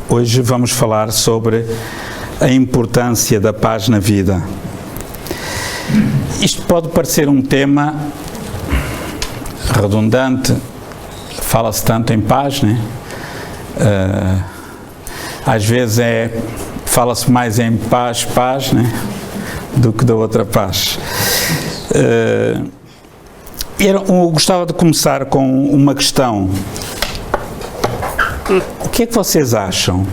Hoje vamos falar sobre a importância da paz na vida. Isto pode parecer um tema redundante, fala-se tanto em paz, né? Às vezes fala-se mais em paz, né? Do que da outra paz. Eu gostava de começar com uma questão. O que é que vocês acham?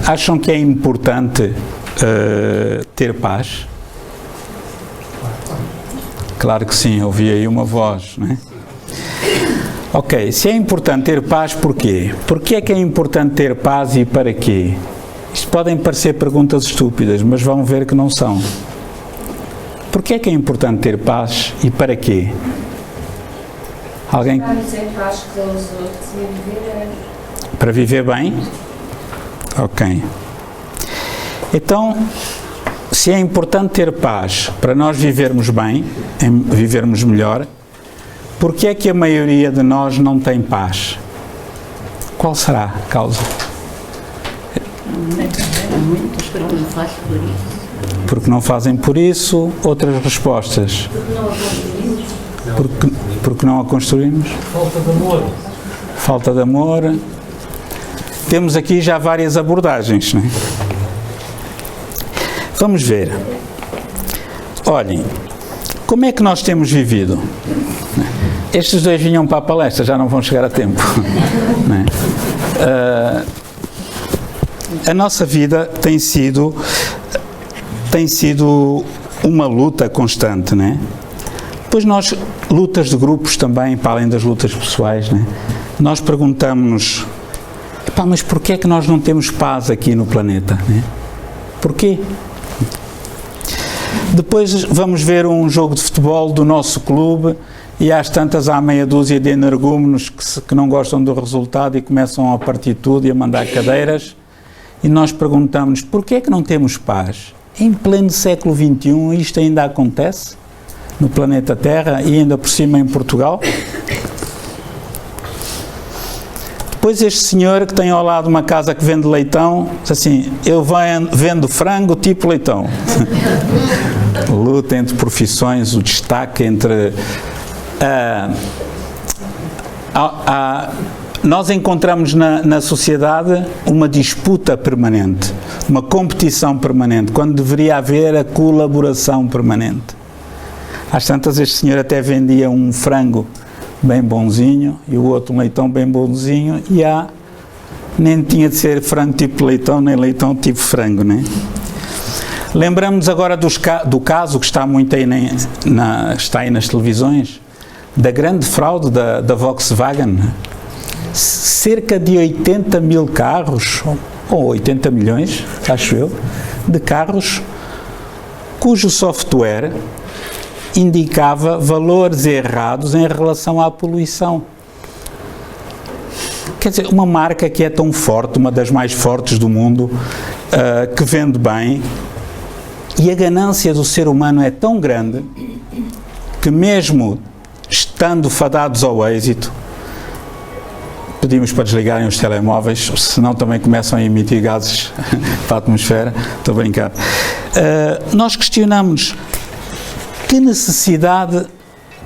Acham que é importante ter paz? Claro que sim, ouvi aí uma voz, não é? Ok, se é importante ter paz, porquê? Porquê é que é importante ter paz e para quê? Isto podem parecer perguntas estúpidas, mas vão ver que não são. Porquê é que é importante ter paz e para quê? Alguém? Para viver bem? Ok. Então, se é importante ter paz para nós vivermos bem, vivermos melhor, porquê é que a maioria de nós não tem paz? Qual será a causa? Porque não fazem por isso. Outras respostas? Porque não a construímos? Falta de amor. Falta de amor. Temos aqui já várias abordagens, não é? Vamos ver. Olhem, como é que nós temos vivido? Estes dois vinham para a palestra, já não vão chegar a tempo. Não é? A nossa vida tem sido uma luta constante, não é? Depois nós, lutas de grupos também, para além das lutas pessoais, não é? Nós perguntamos-nos, mas porquê é que nós não temos paz aqui no planeta? Não é? Porquê? Depois vamos ver um jogo de futebol do nosso clube e às tantas há meia dúzia de energúmenos que não gostam do resultado e começam a partir tudo e a mandar cadeiras, e nós perguntamos, porquê é que não temos paz? Em pleno século XXI isto ainda acontece no planeta Terra e ainda por cima em Portugal? Depois este senhor que tem ao lado uma casa que vende leitão, diz assim, eu vendo frango tipo leitão. Luta entre profissões, o destaque entre... nós encontramos na sociedade uma disputa permanente, uma competição permanente, quando deveria haver a colaboração permanente. Às tantas este senhor até vendia um frango bem bonzinho e o outro um leitão bem bonzinho e nem tinha de ser frango tipo leitão nem leitão tipo frango, né? Lembramos agora do caso que está muito aí está aí nas televisões, da grande fraude da Volkswagen. Cerca de 80 mil carros, ou 80 milhões, acho eu, de carros cujo software indicava valores errados em relação à poluição. Quer dizer, uma marca que é tão forte, uma das mais fortes do mundo, que vende bem, e a ganância do ser humano é tão grande que mesmo estando fadados ao êxito, pedimos para desligarem os telemóveis, senão também começam a emitir gases para a atmosfera. Estou a brincar. Nós questionamos que necessidade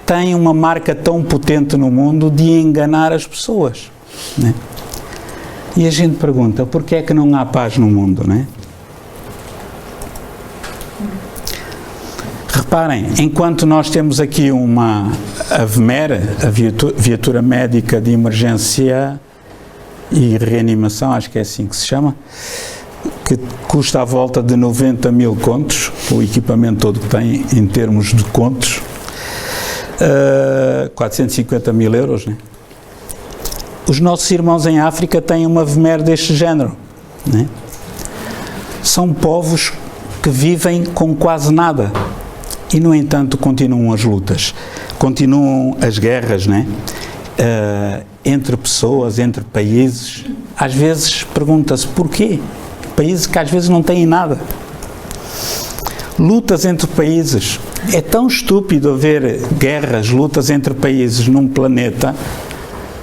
tem uma marca tão potente no mundo de enganar as pessoas, né? E a gente pergunta, porquê é que não há paz no mundo, né? Reparem, enquanto nós temos aqui a VMER, a Viatura Médica de Emergência e Reanimação, acho que é assim que se chama, que custa à volta de 90 mil contos, o equipamento todo que tem em termos de contos, 450 mil euros, né? Os nossos irmãos em África têm uma VMER deste género, né? São povos que vivem com quase nada. E, no entanto, continuam as lutas, continuam as guerras, né? Entre pessoas, entre países. Às vezes pergunta-se porquê? Países que às vezes não têm nada. Lutas entre países. É tão estúpido haver guerras, lutas entre países num planeta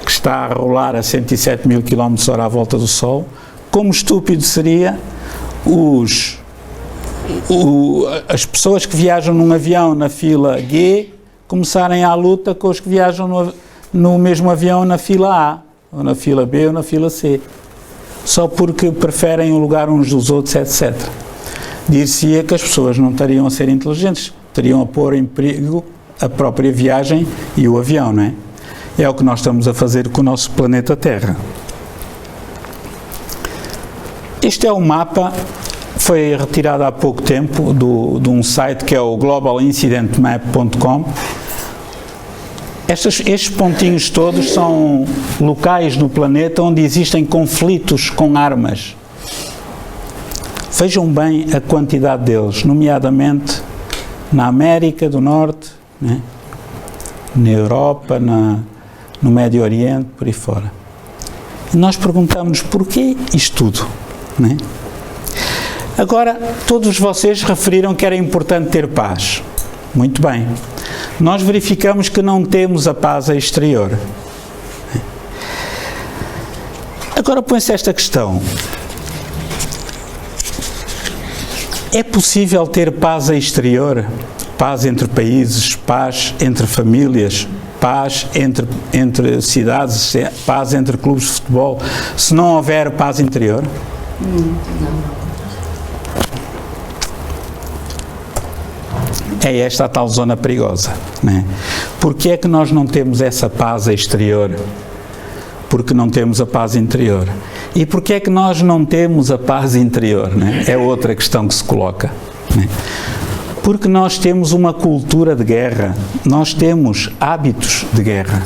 que está a rolar a 107 mil km/h à volta do Sol, como estúpido seria as pessoas que viajam num avião na fila G começarem a luta com os que viajam no mesmo avião na fila A, ou na fila B ou na fila C, só porque preferem o lugar uns dos outros, etc. Dir-se-ia que as pessoas não estariam a ser inteligentes, estariam a pôr em perigo a própria viagem e o avião, não é? É o que nós estamos a fazer com o nosso planeta Terra. Este é um mapa, foi retirado há pouco tempo de um site que é o globalincidentmap.com. Estes pontinhos todos são locais no planeta onde existem conflitos com armas. Vejam bem a quantidade deles, nomeadamente na América do Norte, né? Na Europa, no Médio Oriente, por aí fora. E nós perguntamos porquê isto tudo, né? Agora, todos vocês referiram que era importante ter paz. Muito bem. Nós verificamos que não temos a paz exterior. Agora põe-se esta questão. É possível ter paz exterior? Paz entre países, paz entre famílias, paz entre cidades, paz entre clubes de futebol, se não houver paz interior? Não. É esta a tal zona perigosa, né? Porque é que nós não temos essa paz exterior? Porque não temos a paz interior. E porque é que nós não temos a paz interior, né? É outra questão que se coloca, né? Porque nós temos uma cultura de guerra, nós temos hábitos de guerra.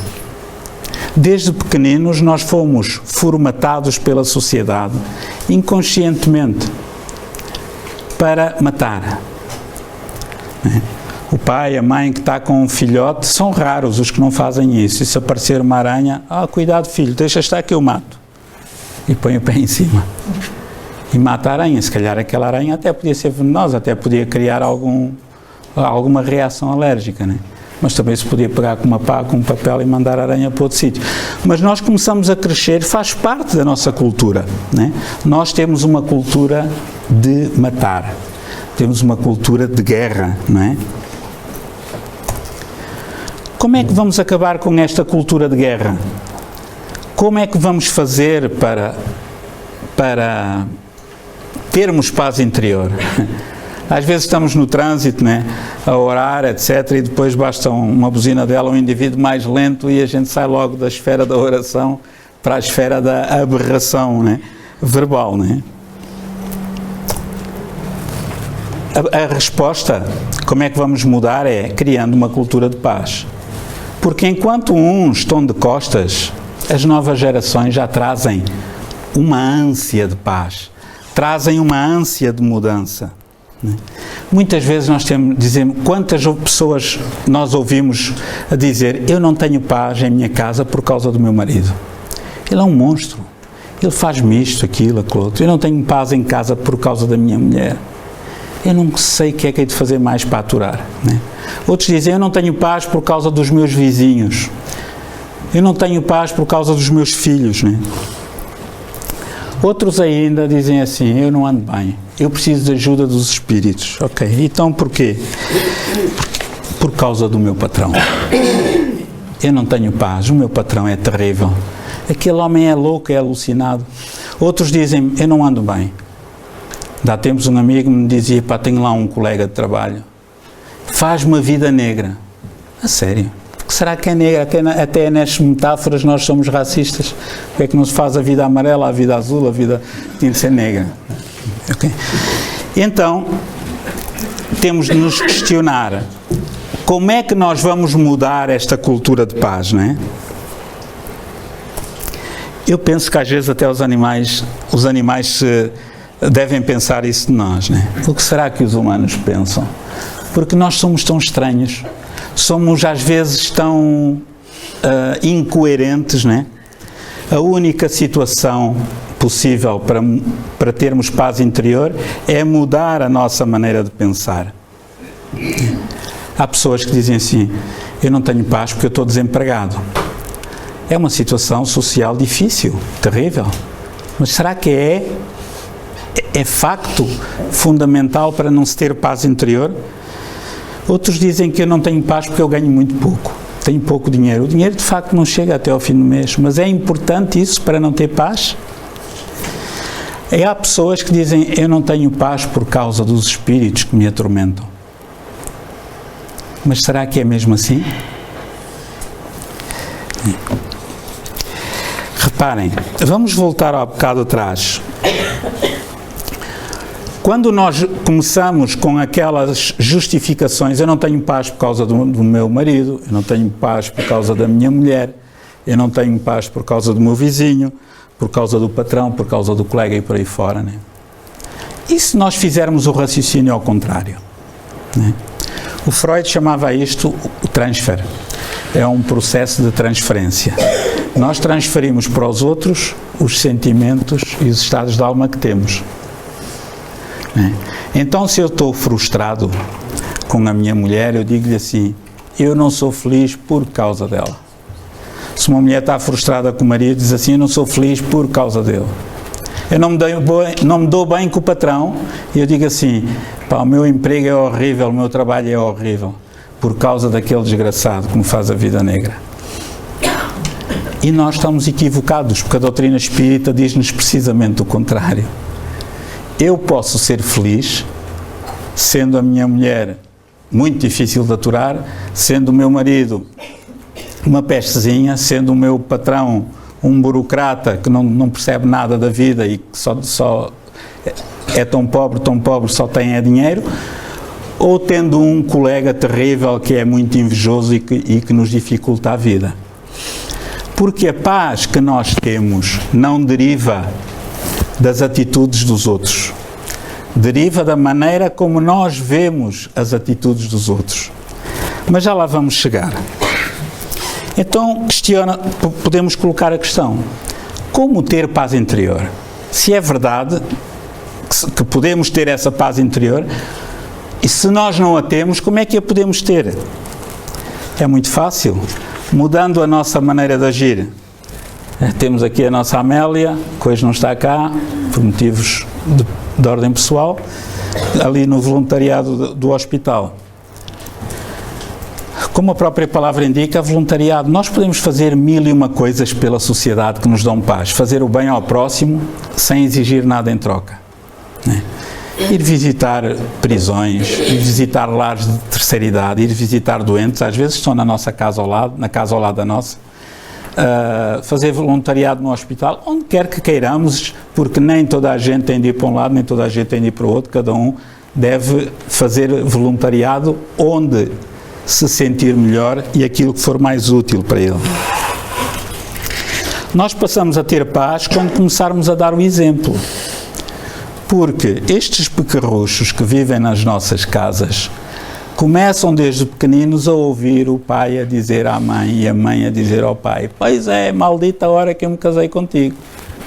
Desde pequeninos nós fomos formatados pela sociedade, inconscientemente, para matar. O pai, a mãe que está com um filhote, são raros os que não fazem isso. E se aparecer uma aranha, cuidado filho, deixa estar que eu mato. E põe o pé em cima. E mata a aranha. Se calhar aquela aranha até podia ser venenosa, até podia criar alguma reação alérgica, né? Mas também se podia pegar com uma pá, com um papel e mandar a aranha para outro sítio. Mas nós começamos a crescer, faz parte da nossa cultura, né? Nós temos uma cultura de matar. Temos uma cultura de guerra, não é? Como é que vamos acabar com esta cultura de guerra? Como é que vamos fazer para termos paz interior? Às vezes estamos no trânsito, né, a orar, etc., e depois basta uma buzina dela, um indivíduo mais lento, e a gente sai logo da esfera da oração para a esfera da aberração, né, verbal, né? A resposta, como é que vamos mudar, é criando uma cultura de paz. Porque enquanto uns estão de costas, as novas gerações já trazem uma ânsia de paz, trazem uma ânsia de mudança. Muitas vezes dizemos, quantas pessoas nós ouvimos a dizer, eu não tenho paz em minha casa por causa do meu marido. Ele é um monstro, ele faz-me isto, aquilo, aquilo outro. Eu não tenho paz em casa por causa da minha mulher. Eu não sei o que é que hei de fazer mais para aturar, né? Outros dizem, eu não tenho paz por causa dos meus vizinhos. Eu não tenho paz por causa dos meus filhos, né? Outros ainda dizem assim, eu não ando bem, eu preciso de ajuda dos espíritos. Ok, então porquê? Por causa do meu patrão. Eu não tenho paz, o meu patrão é terrível. Aquele homem é louco, é alucinado. Outros dizem, eu não ando bem. Há tempos um amigo me dizia, tenho lá um colega de trabalho, faz-me a vida negra. A sério? Será que é negra? Até nestas metáforas nós somos racistas. Porque é que não se faz a vida amarela, a vida azul, a vida tem de ser negra? Okay. Então, temos de nos questionar como é que nós vamos mudar esta cultura de paz, não é? Eu penso que às vezes até os animais devem pensar isso de nós, né? O que será que os humanos pensam? Porque nós somos tão estranhos, somos às vezes tão incoerentes, né? A única situação possível para termos paz interior é mudar a nossa maneira de pensar. Há pessoas que dizem assim, eu não tenho paz porque eu estou desempregado. É uma situação social difícil, terrível. Mas será que é facto fundamental para não se ter paz interior? Outros dizem que eu não tenho paz porque eu ganho muito pouco, tenho pouco dinheiro. O dinheiro de facto não chega até ao fim do mês, mas é importante isso para não ter paz? E há pessoas que dizem, eu não tenho paz por causa dos espíritos que me atormentam. Mas será que é mesmo assim? Reparem, vamos voltar ao bocado atrás. Quando nós começamos com aquelas justificações, eu não tenho paz por causa do meu marido, eu não tenho paz por causa da minha mulher, eu não tenho paz por causa do meu vizinho, por causa do patrão, por causa do colega e por aí fora, né? E se nós fizermos o raciocínio ao contrário? Né? O Freud chamava isto o transfer. É um processo de transferência. Nós transferimos para os outros os sentimentos e os estados de alma que temos. Então, se eu estou frustrado com a minha mulher, eu digo-lhe assim, eu não sou feliz por causa dela. Se uma mulher está frustrada com o marido, diz assim, eu não sou feliz por causa dele. Eu não me dou bem com o patrão, e eu digo assim, pá, o meu emprego é horrível, o meu trabalho é horrível, por causa daquele desgraçado que me faz a vida negra. E nós estamos equivocados, porque a doutrina espírita diz-nos precisamente o contrário. Eu posso ser feliz, sendo a minha mulher muito difícil de aturar, sendo o meu marido uma pestezinha, sendo o meu patrão um burocrata que não percebe nada da vida e que só é tão pobre, só tem dinheiro, ou tendo um colega terrível que é muito invejoso e que nos dificulta a vida. Porque a paz que nós temos não deriva das atitudes dos outros. Deriva da maneira como nós vemos as atitudes dos outros. Mas já lá vamos chegar. Então, podemos colocar a questão, como ter paz interior? Se é verdade que podemos ter essa paz interior, e se nós não a temos, como é que a podemos ter? É muito fácil, mudando a nossa maneira de agir. Temos aqui a nossa Amélia, que hoje não está cá, por motivos de ordem pessoal, ali no voluntariado do hospital. Como a própria palavra indica, voluntariado, nós podemos fazer 1001 coisas pela sociedade que nos dão paz. Fazer o bem ao próximo sem exigir nada em troca. Né? Ir visitar prisões, ir visitar lares de terceira idade, ir visitar doentes, às vezes estão na nossa casa ao lado, na casa ao lado da nossa. Fazer voluntariado no hospital, onde quer que queiramos, porque nem toda a gente tem de ir para um lado, nem toda a gente tem de ir para o outro, cada um deve fazer voluntariado onde se sentir melhor e aquilo que for mais útil para ele. Nós passamos a ter paz quando começarmos a dar o exemplo, porque estes pequerruchos que vivem nas nossas casas começam desde pequeninos a ouvir o pai a dizer à mãe e a mãe a dizer ao pai, pois é, maldita a hora que eu me casei contigo,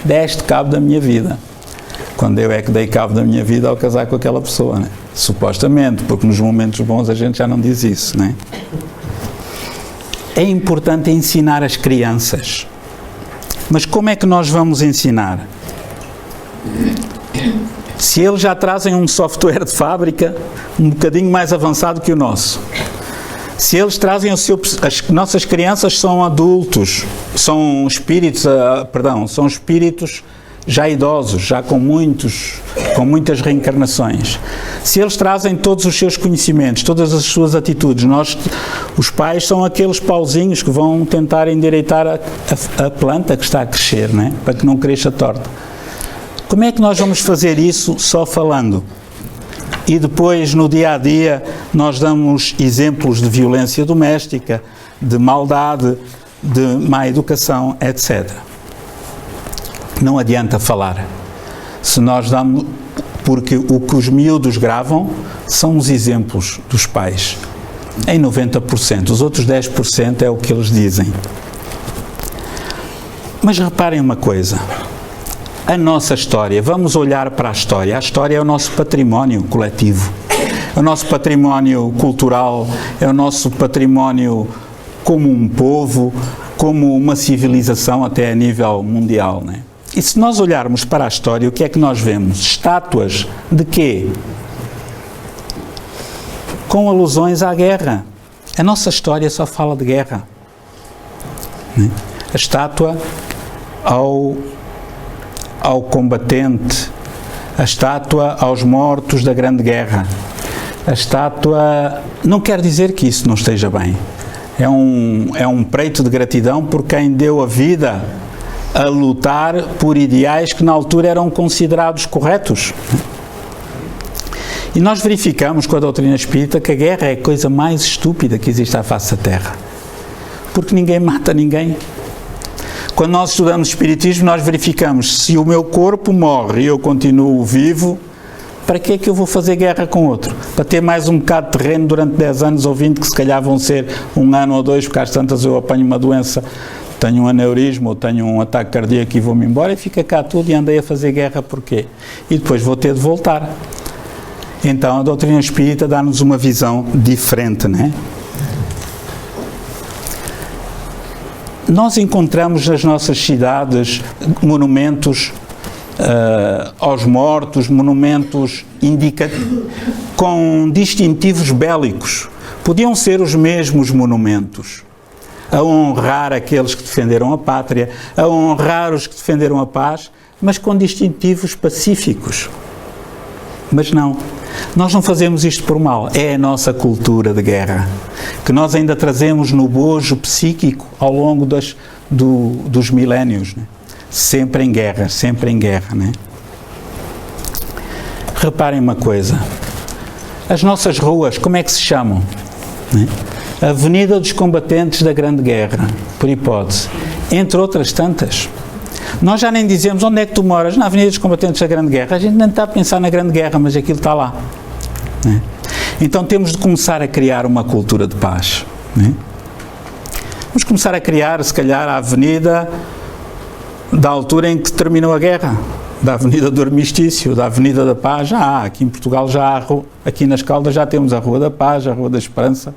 deste cabo da minha vida. Quando eu é que dei cabo da minha vida ao casar com aquela pessoa, né? Supostamente, porque nos momentos bons a gente já não diz isso, né? É importante ensinar as crianças. Mas como é que nós vamos ensinar? Se eles já trazem um software de fábrica um bocadinho mais avançado que o nosso, se eles trazem as nossas crianças são adultos, são espíritos já idosos, já com muitas reencarnações. Se eles trazem todos os seus conhecimentos, todas as suas atitudes, os pais são aqueles pauzinhos que vão tentar endireitar a planta que está a crescer, né? Para que não cresça torta. Como é que nós vamos fazer isso só falando? E depois, no dia a dia, nós damos exemplos de violência doméstica, de maldade, de má educação, etc. Não adianta falar. Se nós damos, porque o que os miúdos gravam são os exemplos dos pais. Em 90%. Os outros 10% é o que eles dizem. Mas reparem uma coisa. A nossa história, vamos olhar para a história. A história é o nosso património coletivo. É o nosso património cultural, é o nosso património como um povo, como uma civilização até a nível mundial, né? E se nós olharmos para a história, o que é que nós vemos? Estátuas de quê? Com alusões à guerra. A nossa história só fala de guerra. A estátua ao combatente, a estátua aos mortos da Grande Guerra. A estátua não quer dizer que isso não esteja bem. É um preito de gratidão por quem deu a vida a lutar por ideais que na altura eram considerados corretos. E nós verificamos com a doutrina espírita que a guerra é a coisa mais estúpida que existe à face da Terra. Porque ninguém mata ninguém. Quando nós estudamos espiritismo, nós verificamos se o meu corpo morre e eu continuo vivo, para que é que eu vou fazer guerra com outro? Para ter mais um bocado de terreno durante 10 anos, ouvindo que se calhar vão ser 1 ano ou 2, porque às tantas eu apanho uma doença, tenho um aneurisma ou tenho um ataque cardíaco e vou-me embora e fica cá tudo e andei a fazer guerra porquê? E depois vou ter de voltar. Então a doutrina espírita dá-nos uma visão diferente, não é? Nós encontramos nas nossas cidades monumentos aos mortos, monumentos com distintivos bélicos. Podiam ser os mesmos monumentos, a honrar aqueles que defenderam a pátria, a honrar os que defenderam a paz, mas com distintivos pacíficos. Mas não, nós não fazemos isto por mal, é a nossa cultura de guerra, que nós ainda trazemos no bojo psíquico ao longo dos milénios, né? Sempre em guerra, né? Reparem uma coisa, as nossas ruas, como é que se chamam? Né? Avenida dos Combatentes da Grande Guerra, por hipótese, entre outras tantas. Nós já nem dizemos onde é que tu moras, na Avenida dos Combatentes da Grande Guerra, a gente nem está a pensar na Grande Guerra, mas aquilo está lá. Né? Então temos de começar a criar uma cultura de paz. Né? Vamos começar a criar, se calhar, a avenida da altura em que terminou a guerra, da Avenida do Armistício, da Avenida da Paz. Já há, aqui em Portugal já há, aqui nas Caldas já temos a Rua da Paz, a Rua da Esperança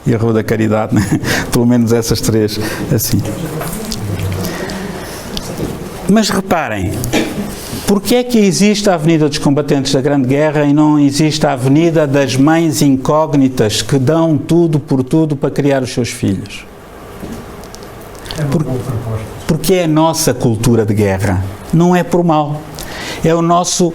e a Rua da Caridade, né? Pelo menos essas três, assim. Mas reparem, porque é que existe a Avenida dos Combatentes da Grande Guerra e não existe a Avenida das Mães Incógnitas que dão tudo por tudo para criar os seus filhos? Porque é a nossa cultura de guerra, não é por mal. É o nosso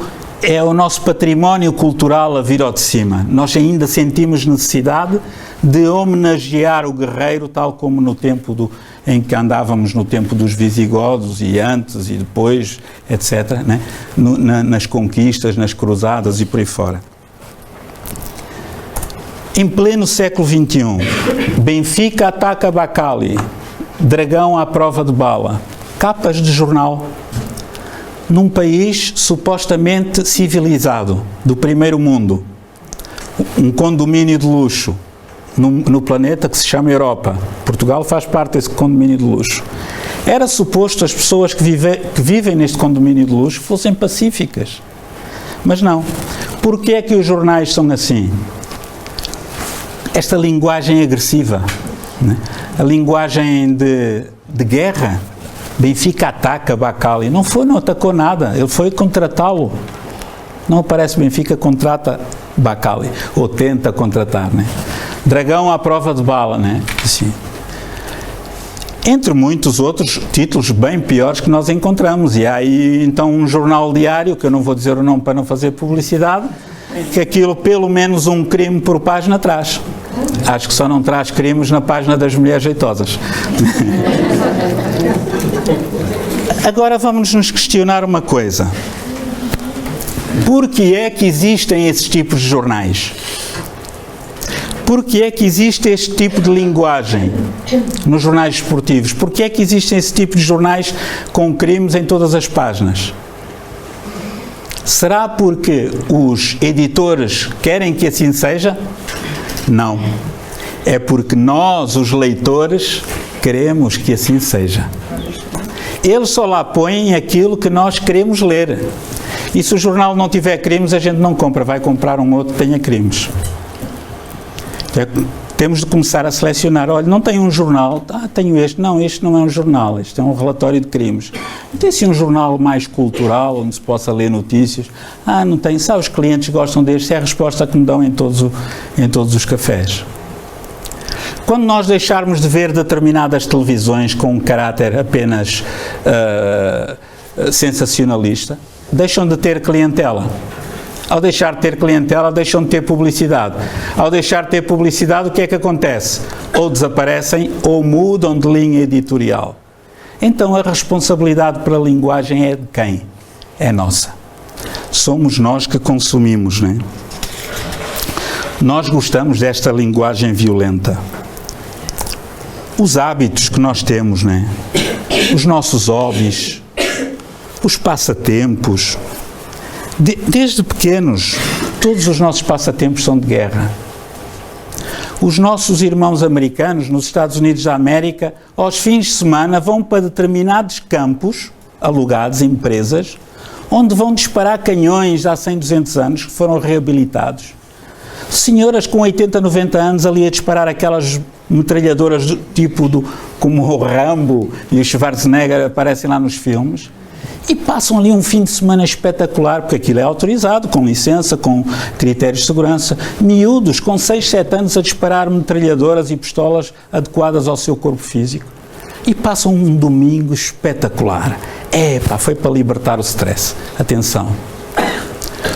património cultural a vir ao de cima. Nós ainda sentimos necessidade de homenagear o guerreiro, tal como no tempo em que andávamos no tempo dos visigodos e antes e depois, etc., né? Nas conquistas, nas cruzadas e por aí fora. Em pleno século XXI, Benfica ataca Bacali, Dragão à prova de bala, capas de jornal, num país supostamente civilizado, do primeiro mundo, um condomínio de luxo, no planeta que se chama Europa. Portugal faz parte desse condomínio de luxo. Era suposto as pessoas que vivem neste condomínio de luxo fossem pacíficas. Mas não. Porquê é que os jornais são assim? Esta linguagem agressiva, né? A linguagem de guerra. Benfica ataca Bacali. Não atacou nada. Ele foi contratá-lo. Não aparece Benfica contrata Bacali. Ou tenta contratar, né? Dragão à prova de bala, né? Assim. Entre muitos outros títulos bem piores que nós encontramos. E há aí, então, um jornal diário, que eu não vou dizer o nome para não fazer publicidade, que aquilo pelo menos um crime por página traz. Acho que só não traz crimes na página das mulheres jeitosas. Agora vamos nos questionar uma coisa. Por que é que existem esses tipos de jornais? Por que é que existe este tipo de linguagem nos jornais esportivos? Por que é que existem esse tipo de jornais com crimes em todas as páginas? Será porque os editores querem que assim seja? Não. É porque nós, os leitores, queremos que assim seja. Eles só lá põem aquilo que nós queremos ler. E se o jornal não tiver crimes, a gente não compra. Vai comprar um outro que tenha crimes. Temos de começar a selecionar. Olha, não tem um jornal? Tenho este. Não, este não é um jornal, este é um relatório de crimes. Tem assim um jornal mais cultural, onde se possa ler notícias? Não tem. Sabe, os clientes gostam deste, é a resposta que me dão em todos os cafés. Quando nós deixarmos de ver determinadas televisões com um caráter apenas sensacionalista, deixam de ter clientela. Ao deixar de ter clientela, deixam de ter publicidade. Ao deixar de ter publicidade, o que é que acontece? Ou desaparecem ou mudam de linha editorial. Então a responsabilidade pela linguagem é de quem? É nossa. Somos nós que consumimos, não é? Nós gostamos desta linguagem violenta. Os hábitos que nós temos, não é? Os nossos hobbies, os passatempos. Desde pequenos, todos os nossos passatempos são de guerra. Os nossos irmãos americanos, nos Estados Unidos da América, aos fins de semana vão para determinados campos, alugados, empresas, onde vão disparar canhões há 100, 200 anos, que foram reabilitados. Senhoras com 80, 90 anos ali a disparar aquelas metralhadoras do tipo como o Rambo e o Schwarzenegger aparecem lá nos filmes. E passam ali um fim de semana espetacular, porque aquilo é autorizado, com licença, com critérios de segurança. Miúdos com 6, 7 anos a disparar metralhadoras e pistolas adequadas ao seu corpo físico. E passam um domingo espetacular. Foi para libertar o stress. Atenção.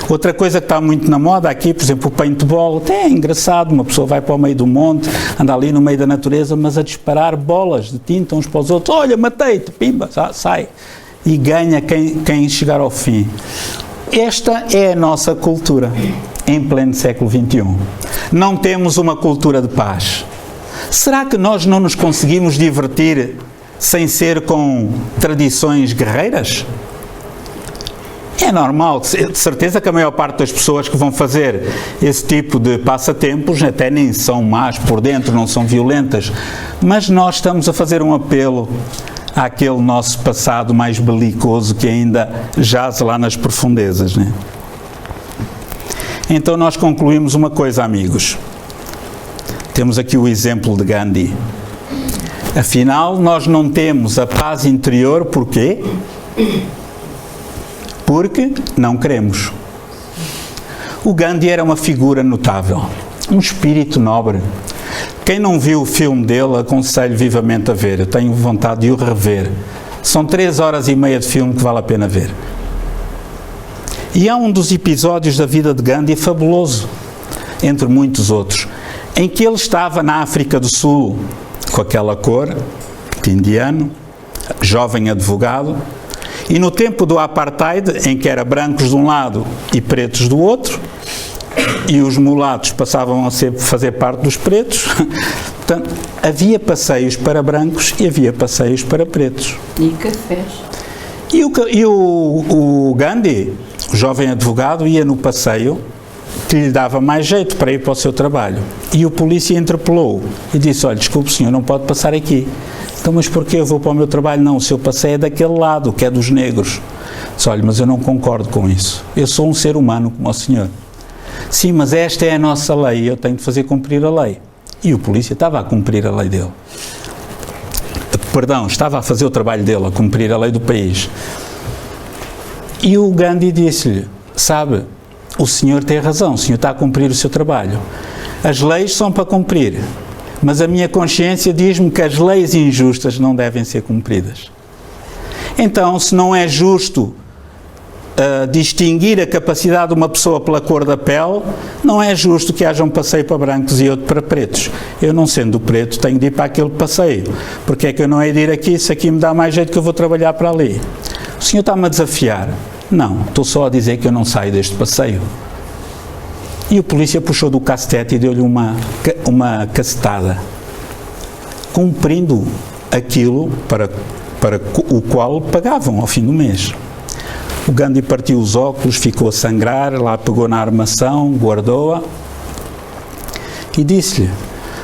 Outra coisa que está muito na moda aqui, por exemplo, o paintball, até é engraçado, uma pessoa vai para o meio do monte, anda ali no meio da natureza, mas a disparar bolas de tinta uns para os outros. Olha, matei-te, pimba, sai. E ganha quem chegar ao fim. Esta é a nossa cultura em pleno século XXI. Não temos uma cultura de paz. Será que nós não nos conseguimos divertir sem ser com tradições guerreiras? É normal, de certeza que a maior parte das pessoas que vão fazer esse tipo de passatempos até nem são más por dentro, não são violentas, mas nós estamos a fazer um apelo àquele nosso passado mais belicoso que ainda jaz lá nas profundezas, né? Então nós concluímos uma coisa, amigos. Temos aqui o exemplo de Gandhi. Afinal, nós não temos a paz interior, porquê? Porque não queremos. O Gandhi era uma figura notável, um espírito nobre. Quem não viu o filme dele, aconselho vivamente a ver. Eu tenho vontade de o rever. São 3 horas e meia de filme que vale a pena ver. E há um dos episódios da vida de Gandhi fabuloso, entre muitos outros, em que ele estava na África do Sul, com aquela cor, de indiano, jovem advogado, e no tempo do apartheid, em que era brancos de um lado e pretos do outro, e os mulatos passavam a fazer parte dos pretos, portanto, havia passeios para brancos e havia passeios para pretos. E cafés. E o Gandhi, o jovem advogado, ia no passeio que lhe dava mais jeito para ir para o seu trabalho. E o polícia interpelou e disse: olha, desculpe senhor, não pode passar aqui. Então, mas porquê eu vou para o meu trabalho? Não, o seu passeio é daquele lado, que é dos negros. Disse: olha, mas eu não concordo com isso. Eu sou um ser humano como o senhor. Sim, mas esta é a nossa lei, eu tenho de fazer cumprir a lei. E o polícia estava a cumprir a lei dele. Perdão, estava a fazer o trabalho dele, a cumprir a lei do país. E o Gandhi disse-lhe: sabe, o senhor tem razão, o senhor está a cumprir o seu trabalho. As leis são para cumprir, mas a minha consciência diz-me que as leis injustas não devem ser cumpridas. Então, se não é justo distinguir a capacidade de uma pessoa pela cor da pele, não é justo que haja um passeio para brancos e outro para pretos. Eu, não sendo preto, tenho de ir para aquele passeio. Porque é que eu não hei de ir aqui, se aqui me dá mais jeito que eu vou trabalhar para ali? O senhor está-me a desafiar? Não, estou só a dizer que eu não saio deste passeio. E o polícia puxou do cacetete e deu-lhe uma cacetada, cumprindo aquilo para o qual pagavam ao fim do mês. O Gandhi partiu os óculos, ficou a sangrar, lá pegou na armação, guardou-a e disse-lhe: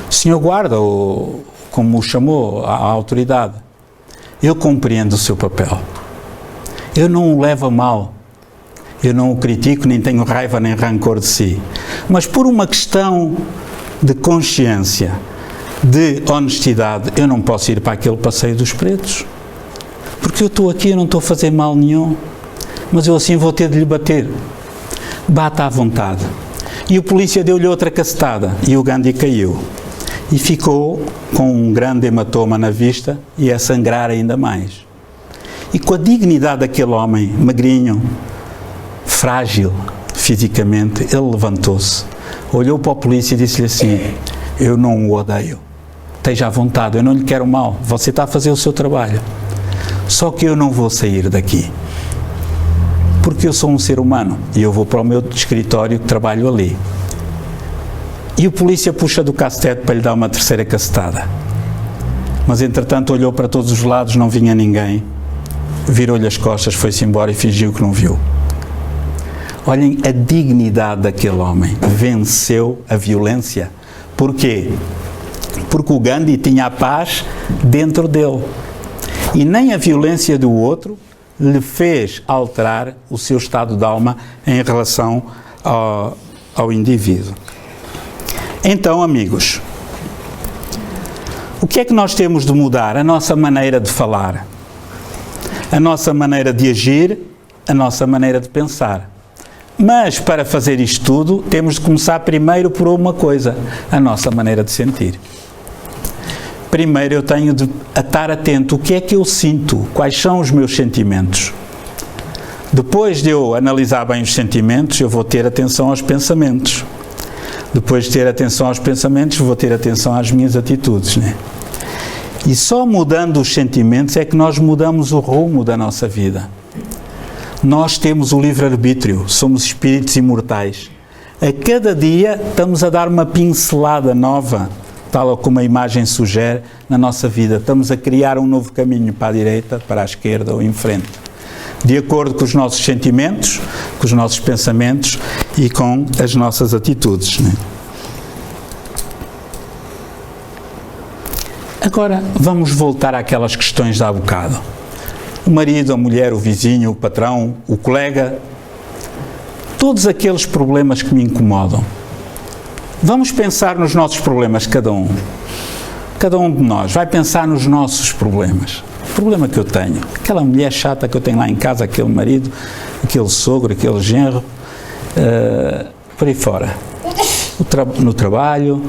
senhor guarda, ou como o chamou a autoridade, eu compreendo o seu papel. Eu não o levo a mal. Eu não o critico, nem tenho raiva nem rancor de si. Mas por uma questão de consciência, de honestidade, eu não posso ir para aquele passeio dos pretos. Porque eu estou aqui, eu não estou a fazer mal nenhum, mas eu assim vou ter de lhe bater. Bata à vontade. E o polícia deu-lhe outra cacetada e o Gandhi caiu. E ficou com um grande hematoma na vista e a sangrar ainda mais. E com a dignidade daquele homem, magrinho, frágil fisicamente, ele levantou-se, olhou para o polícia e disse-lhe assim: eu não o odeio, esteja à vontade, eu não lhe quero mal, você está a fazer o seu trabalho, só que eu não vou sair daqui, porque eu sou um ser humano e eu vou para o meu escritório que trabalho ali. E o polícia puxa do cacetete para lhe dar uma terceira cacetada, mas entretanto olhou para todos os lados, não vinha ninguém, virou-lhe as costas, foi-se embora e fingiu que não viu. Olhem a dignidade daquele homem, venceu a violência. Porquê? Porque o Gandhi tinha a paz dentro dele e nem a violência do outro lhe fez alterar o seu estado de alma em relação ao indivíduo. Então, amigos, o que é que nós temos de mudar? A nossa maneira de falar, a nossa maneira de agir, a nossa maneira de pensar. Mas, para fazer isto tudo, temos de começar primeiro por uma coisa, a nossa maneira de sentir. Primeiro eu tenho de estar atento, o que é que eu sinto, quais são os meus sentimentos. Depois de eu analisar bem os sentimentos, eu vou ter atenção aos pensamentos. Depois de ter atenção aos pensamentos, vou ter atenção às minhas atitudes, né? E só mudando os sentimentos é que nós mudamos o rumo da nossa vida. Nós temos o livre-arbítrio, somos espíritos imortais. A cada dia estamos a dar uma pincelada nova, tal como a imagem sugere, na nossa vida. Estamos a criar um novo caminho para a direita, para a esquerda ou em frente. De acordo com os nossos sentimentos, com os nossos pensamentos e com as nossas atitudes, né? Agora, vamos voltar àquelas questões de há bocado. O marido, a mulher, o vizinho, o patrão, o colega, todos aqueles problemas que me incomodam. Vamos pensar nos nossos problemas, cada um. Cada um de nós vai pensar nos nossos problemas. O problema que eu tenho, aquela mulher chata que eu tenho lá em casa, aquele marido, aquele sogro, aquele genro, por aí fora. No trabalho.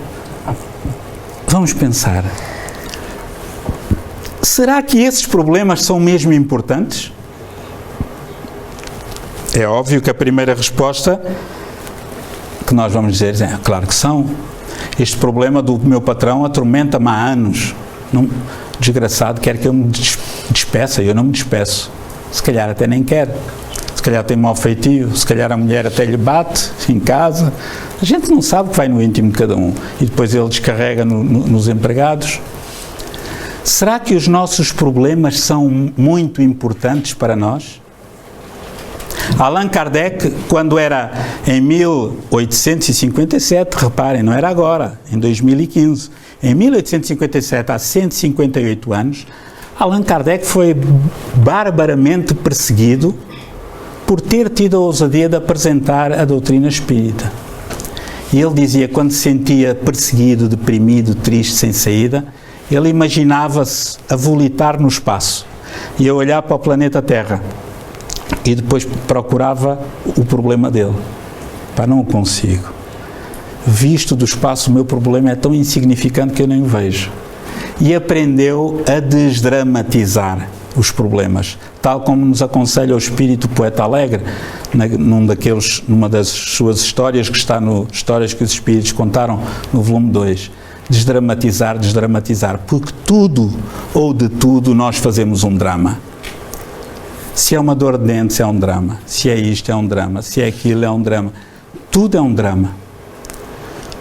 Vamos pensar. Será que esses problemas são mesmo importantes? É óbvio que a primeira resposta que nós vamos dizer é, claro que são. Este problema do meu patrão atormenta-me há anos. Não, desgraçado, quer que eu me despeça, eu não me despeço. Se calhar até nem quer. Se calhar tem mau feitio, se calhar a mulher até lhe bate em casa. A gente não sabe o que vai no íntimo de cada um. E depois ele descarrega nos empregados. Será que os nossos problemas são muito importantes para nós? Allan Kardec, quando era em 1857, reparem, não era agora, em 2015, em 1857, há 158 anos, Allan Kardec foi barbaramente perseguido por ter tido a ousadia de apresentar a doutrina espírita. E ele dizia, quando se sentia perseguido, deprimido, triste, sem saída, ele imaginava-se a volitar no espaço e a olhar para o planeta Terra e depois procurava o problema dele. Pá, não o consigo. Visto do espaço, o meu problema é tão insignificante que eu nem o vejo. E aprendeu a desdramatizar os problemas, tal como nos aconselha o espírito Poeta Alegre, numa das suas histórias, que está no Histórias que os Espíritos Contaram, no volume 2. Desdramatizar, desdramatizar, porque tudo ou de tudo nós fazemos um drama. Se é uma dor de dentes é um drama, se é isto é um drama, se é aquilo é um drama, tudo é um drama.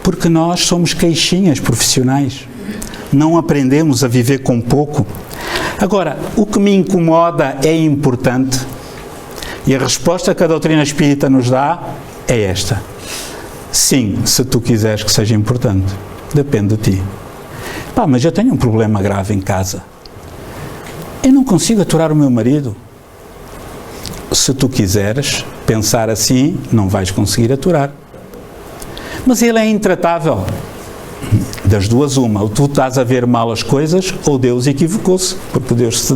Porque nós somos queixinhas profissionais, não aprendemos a viver com pouco. Agora, o que me incomoda é importante e a resposta que a doutrina espírita nos dá é esta. Sim, se tu quiseres que seja importante. Depende de ti. Pá, mas eu tenho um problema grave em casa. Eu não consigo aturar o meu marido. Se tu quiseres pensar assim, não vais conseguir aturar. Mas ele é intratável. Das duas uma, ou tu estás a ver mal as coisas, ou Deus equivocou-se, porque Deus,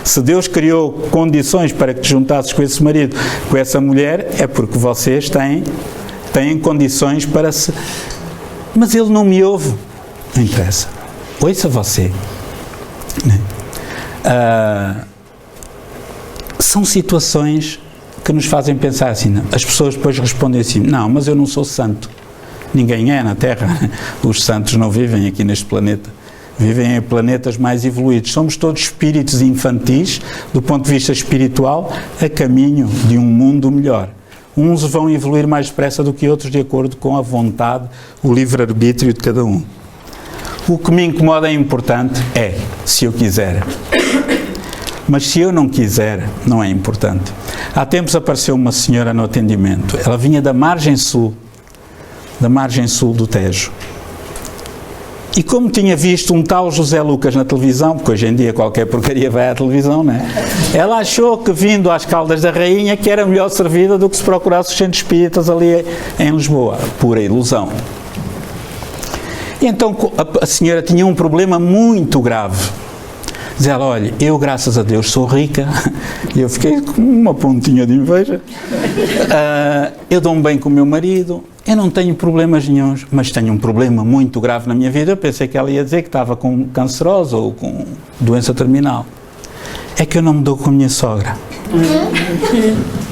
se Deus criou condições para que te juntasses com esse marido, com essa mulher, é porque vocês têm condições para se... Mas ele não me ouve. Não interessa. Ouça você. São situações que nos fazem pensar assim, não? As pessoas depois respondem assim, não, mas eu não sou santo. Ninguém é na Terra. Os santos não vivem aqui neste planeta. Vivem em planetas mais evoluídos. Somos todos espíritos infantis, do ponto de vista espiritual, a caminho de um mundo melhor. Uns vão evoluir mais depressa do que outros, de acordo com a vontade, o livre-arbítrio de cada um. O que me incomoda é importante, se eu quiser. Mas se eu não quiser, não é importante. Há tempos apareceu uma senhora no atendimento. Ela vinha da margem sul do Tejo. E como tinha visto um tal José Lucas na televisão, porque hoje em dia qualquer porcaria vai à televisão, não é? Ela achou que vindo às Caldas da Rainha que era melhor servida do que se procurasse os centros espíritas ali em Lisboa. Pura ilusão. E então a senhora tinha um problema muito grave. Diz ela, olha, eu graças a Deus sou rica, e eu fiquei com uma pontinha de inveja, eu dou-me bem com o meu marido, eu não tenho problemas nenhuns, mas tenho um problema muito grave na minha vida. Eu pensei que ela ia dizer que estava com cancerosa ou com doença terminal. É que eu não me dou com a minha sogra.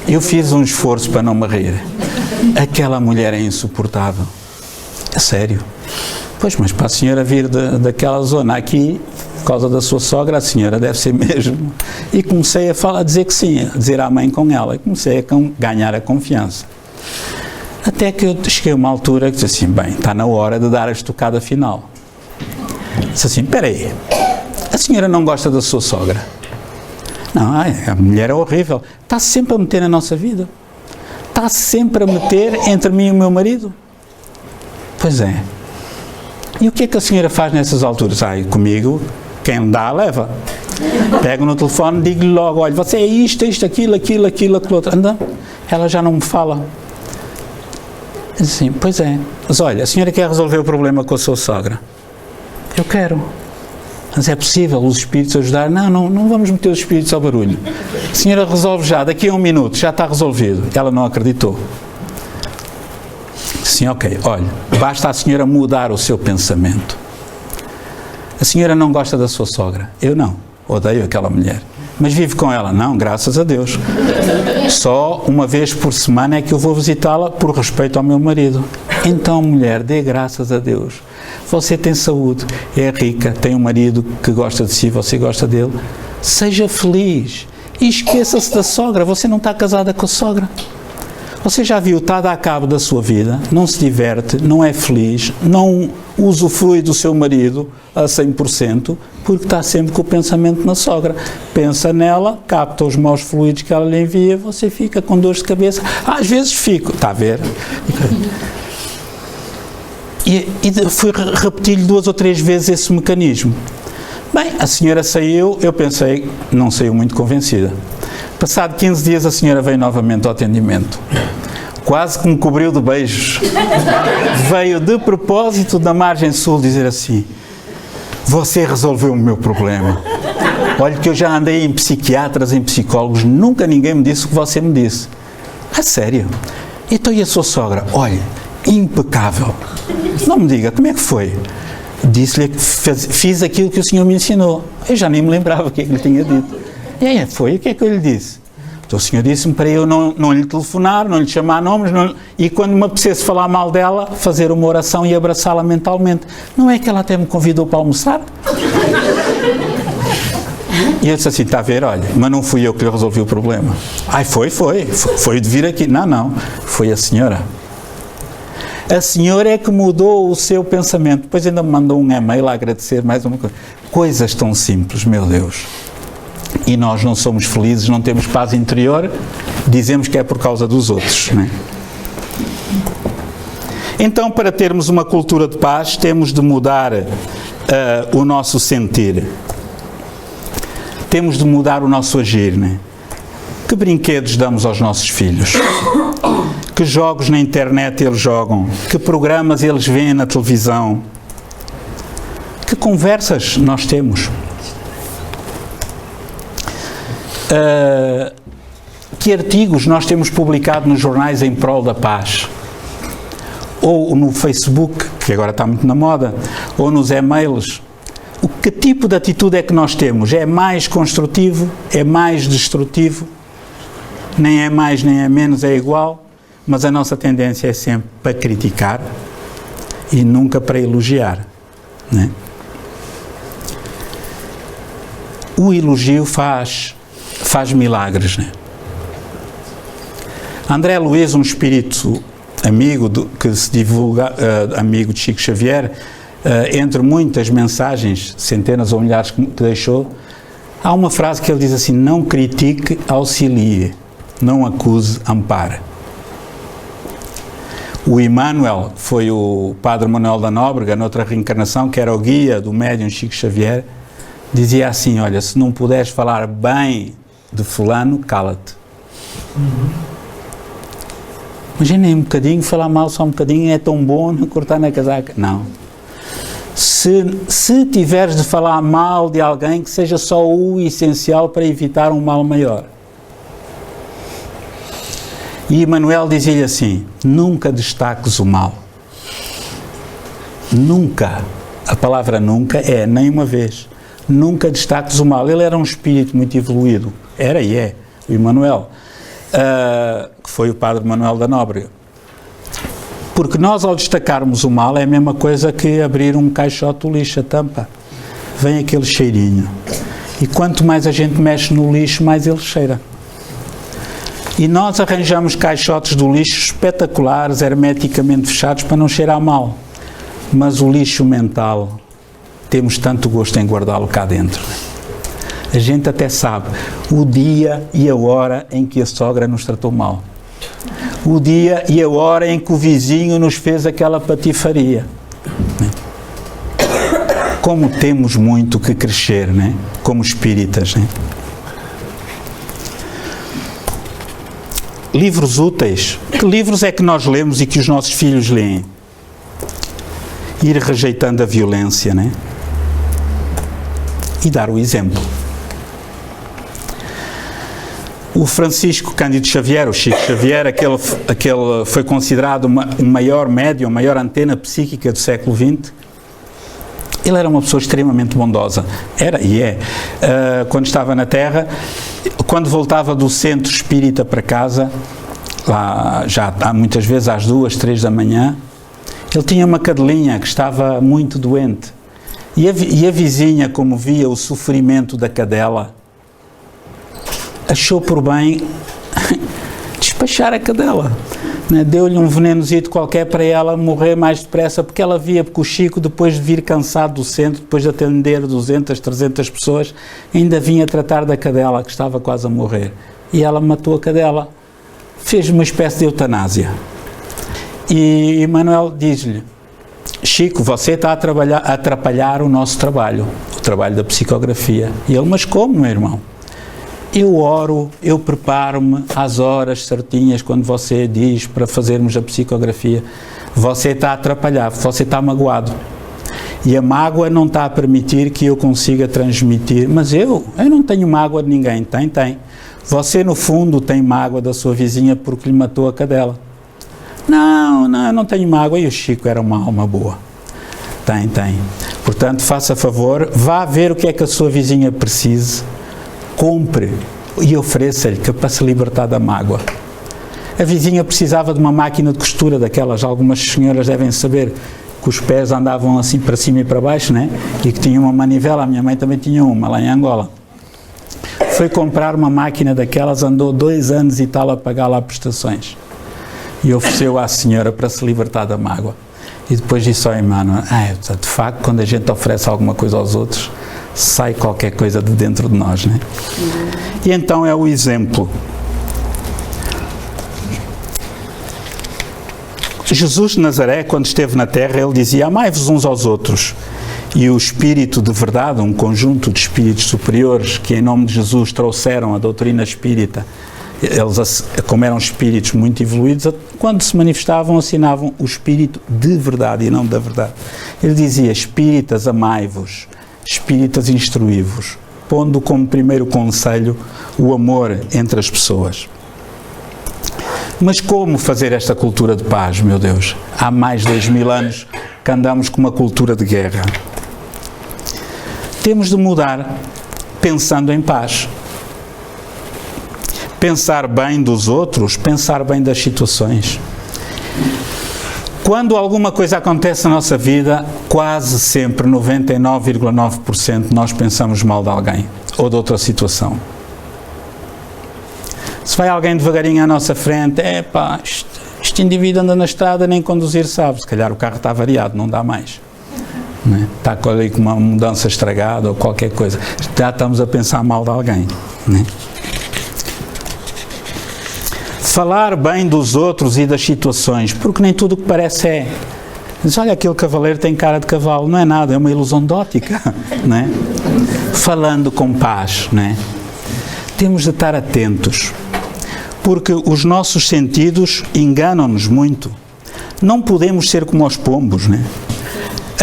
Eu fiz um esforço para não me rir. Aquela mulher é insuportável. É sério. Pois, mas para a senhora vir daquela zona aqui, por causa da sua sogra, a senhora deve ser mesmo. E comecei a dizer que sim, a dizer à mãe com ela, e comecei a ganhar a confiança. Até que eu cheguei a uma altura que disse assim, bem, está na hora de dar a estocada final. Disse assim, espera aí, a senhora não gosta da sua sogra? Não, a mulher é horrível, está sempre a meter na nossa vida. Está sempre a meter entre mim e o meu marido. Pois é. E o que é que a senhora faz nessas alturas? Comigo, quem dá, leva. Pego no telefone, digo-lhe logo, olha, você é isto, aquilo, outro. Anda, ela já não me fala. Diz assim, pois é, mas olha, a senhora quer resolver o problema com a sua sogra? Eu quero. Mas é possível os espíritos ajudar? Não vamos meter os espíritos ao barulho. A senhora resolve já, daqui a 1 minuto, já está resolvido. Ela não acreditou. Sim, ok, olha, basta a senhora mudar o seu pensamento. A senhora não gosta da sua sogra? Eu não, odeio aquela mulher. Mas vive com ela? Não, graças a Deus. Só uma vez por semana é que eu vou visitá-la por respeito ao meu marido. Então, mulher, dê graças a Deus. Você tem saúde, é rica, tem um marido que gosta de si, você gosta dele. Seja feliz e esqueça-se da sogra. Você não está casada com a sogra. Você já viu, está a dar cabo da sua vida, não se diverte, não é feliz, não usufrui do seu marido a 100%, porque está sempre com o pensamento na sogra. Pensa nela, capta os maus fluidos que ela lhe envia, você fica com dor de cabeça. Às vezes fico, está a ver? E fui repetir-lhe 2 ou 3 vezes esse mecanismo. Bem, a senhora saiu, eu pensei, não saiu muito convencida. Passado 15 dias a senhora veio novamente ao atendimento. Quase que me cobriu de beijos. Veio de propósito da margem sul dizer assim, você resolveu o meu problema. Olha que eu já andei em psiquiatras, em psicólogos, nunca ninguém me disse o que você me disse. A sério? Então e a sua sogra? Olha, impecável. Não me diga, como é que foi? Disse-lhe que fiz aquilo que o senhor me ensinou. Eu já nem me lembrava o que é que lhe tinha dito. E foi, o que é que eu lhe disse? Então o senhor disse-me para eu não lhe telefonar, não lhe chamar nomes, e quando me apetecesse falar mal dela, fazer uma oração e abraçá-la mentalmente. Não é que ela até me convidou para almoçar? E eu disse assim, está a ver, olha, mas não fui eu que lhe resolvi o problema. Foi de vir aqui. Não, foi a senhora. A senhora é que mudou o seu pensamento. Depois ainda me mandou um e-mail a agradecer mais uma coisa. Coisas tão simples, meu Deus. E nós não somos felizes, não temos paz interior, dizemos que é por causa dos outros, não é? Então, para termos uma cultura de paz, temos de mudar o nosso sentir. Temos de mudar o nosso agir, não é? Que brinquedos damos aos nossos filhos? Que jogos na internet eles jogam? Que programas eles veem na televisão? conversas nós temos? Que artigos nós temos publicado nos jornais em prol da paz? Ou no Facebook, que agora está muito na moda, ou nos e-mails? Que tipo de atitude é que nós temos? É mais construtivo? É mais destrutivo? Nem é mais, nem é menos, é igual? Mas a nossa tendência é sempre para criticar e nunca para elogiar, né? O elogio faz milagres, né? André Luiz, um espírito amigo que se divulga, amigo de Chico Xavier, entre muitas mensagens, centenas ou milhares que deixou, há uma frase que ele diz assim: não critique, auxilie, não acuse, ampare. O Emmanuel foi o Padre Manuel da Nóbrega, noutra reencarnação, que era o guia do médium Chico Xavier, dizia assim: olha, se não puderes falar bem de fulano, cala-te. Imaginem um bocadinho, falar mal só um bocadinho é tão bom, não cortar na casaca. Não. Se tiveres de falar mal de alguém, que seja só o essencial para evitar um mal maior. E Emmanuel dizia-lhe assim: nunca destaques o mal. Nunca. A palavra nunca é nem uma vez. Nunca destaques o mal. Ele era um espírito muito evoluído. Era e é. O Emmanuel. Que foi o Padre Manuel da Nóbrega. Porque nós, ao destacarmos o mal, é a mesma coisa que abrir um caixote do lixo, a tampa. Vem aquele cheirinho. E quanto mais a gente mexe no lixo, mais ele cheira. E nós arranjamos caixotes do lixo espetaculares, hermeticamente fechados, para não cheirar mal. Mas o lixo mental, temos tanto gosto em guardá-lo cá dentro. A gente até sabe o dia e a hora em que a sogra nos tratou mal. O dia e a hora em que o vizinho nos fez aquela patifaria. Como temos muito que crescer, né? Como espíritas, né? Livros úteis. Que livros é que nós lemos e que os nossos filhos leem? Ir rejeitando a violência, né? E dar o exemplo. O Francisco Cândido Xavier, o Chico Xavier, aquele foi considerado o maior médium, a maior antena psíquica do século XX. Ele era uma pessoa extremamente bondosa. Era e é. Quando estava na Terra, quando voltava do centro espírita para casa, lá já muitas vezes às 2, 3 da manhã, ele tinha uma cadelinha que estava muito doente. E a vizinha, como via o sofrimento da cadela, achou por bem despachar a cadela, né? Deu-lhe um venenozito qualquer para ela morrer mais depressa, porque ela via que o Chico, depois de vir cansado do centro, depois de atender 200, 300 pessoas, ainda vinha tratar da cadela, que estava quase a morrer. E ela matou a cadela. Fez uma espécie de eutanásia. E Emmanuel diz-lhe: Chico, você está a atrapalhar o nosso trabalho, o trabalho da psicografia. E ele: mas como, meu irmão? Eu oro, eu preparo-me às horas certinhas quando você diz para fazermos a psicografia. Você está a atrapalhar, você está magoado. E a mágoa não está a permitir que eu consiga transmitir. Mas eu não tenho mágoa de ninguém. Tem. Você, no fundo, tem mágoa da sua vizinha porque lhe matou a cadela. Não, eu não tenho mágoa. E o Chico era uma alma boa. Tem. Portanto, faça favor, vá ver o que é que a sua vizinha precise. Compre e ofereça-lhe, que é para se libertar da mágoa. A vizinha precisava de uma máquina de costura daquelas, algumas senhoras devem saber que os pés andavam assim para cima e para baixo, né? E que tinha uma manivela. A minha mãe também tinha uma, lá em Angola. Foi comprar uma máquina daquelas, andou 2 anos e tal a pagar lá prestações. E ofereceu à senhora para se libertar da mágoa. E depois disse ao Emmanuel: de facto, quando a gente oferece alguma coisa aos outros, sai qualquer coisa de dentro de nós, né? E então é o exemplo. Jesus de Nazaré, quando esteve na terra, ele dizia: amai-vos uns aos outros. E o Espírito de verdade, um conjunto de espíritos superiores que em nome de Jesus trouxeram a doutrina espírita Eles, como eram espíritos muito evoluídos, quando se manifestavam, assinavam o espírito de verdade e não da verdade. Ele dizia: espíritas, amai-vos, espíritas, instruí-vos, pondo como primeiro conselho o amor entre as pessoas. Mas como fazer esta cultura de paz, meu Deus? Há mais de 2000 anos que andamos com uma cultura de guerra. Temos de mudar pensando em paz. Pensar bem dos outros, pensar bem das situações. Quando alguma coisa acontece na nossa vida, quase sempre, 99,9%, nós pensamos mal de alguém ou de outra situação. Se vai alguém devagarinho à nossa frente, este indivíduo anda na estrada, nem conduzir sabe, se calhar o carro está variado, não dá mais. Não é? Está ali com uma mudança estragada ou qualquer coisa. Já estamos a pensar mal de alguém. Não é? Falar bem dos outros e das situações, porque nem tudo o que parece é. Diz: olha, aquele cavaleiro tem cara de cavalo. Não é nada, é uma ilusão de ótica. Não é? Falando com paz. Não é? Temos de estar atentos, porque os nossos sentidos enganam-nos muito. Não podemos ser como os pombos, não é?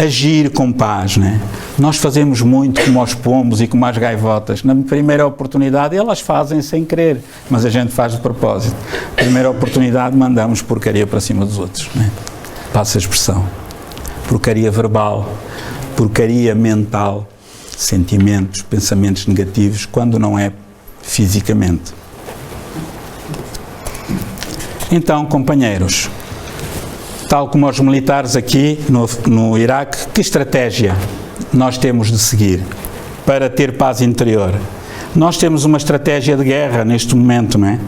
Agir com paz, não é? Nós fazemos muito como os pombos e como as gaivotas. Na primeira oportunidade elas fazem sem querer, mas a gente faz de propósito. Na primeira oportunidade mandamos porcaria para cima dos outros, não é? Passa a expressão. Porcaria verbal, porcaria mental, sentimentos, pensamentos negativos, quando não é fisicamente. Então, companheiros, tal como os militares aqui no Iraque, que estratégia nós temos de seguir para ter paz interior? Nós temos uma estratégia de guerra neste momento, não é?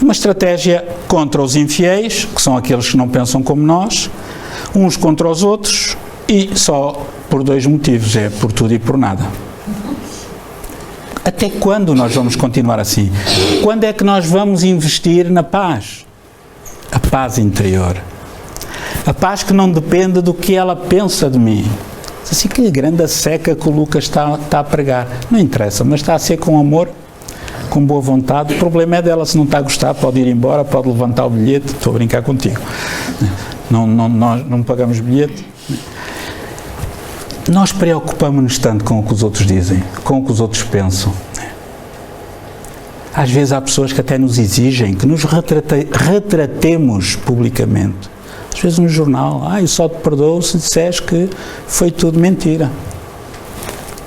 Uma estratégia contra os infiéis, que são aqueles que não pensam como nós, uns contra os outros, e só por dois motivos: é por tudo e por nada. Até quando nós vamos continuar assim? Quando é que nós vamos investir na paz? A paz interior. A paz que não depende do que ela pensa de mim. Assim, que grande seca que o Lucas está a pregar. Não interessa, mas está a ser com amor, com boa vontade. O problema é dela. Se não está a gostar, pode ir embora, pode levantar o bilhete. Estou a brincar contigo. Nós não pagamos bilhete. Nós preocupamos-nos tanto com o que os outros dizem, com o que os outros pensam. Às vezes há pessoas que até nos exigem que nos retratemos publicamente. Às vezes no jornal: eu só te perdoo se disseres que foi tudo mentira.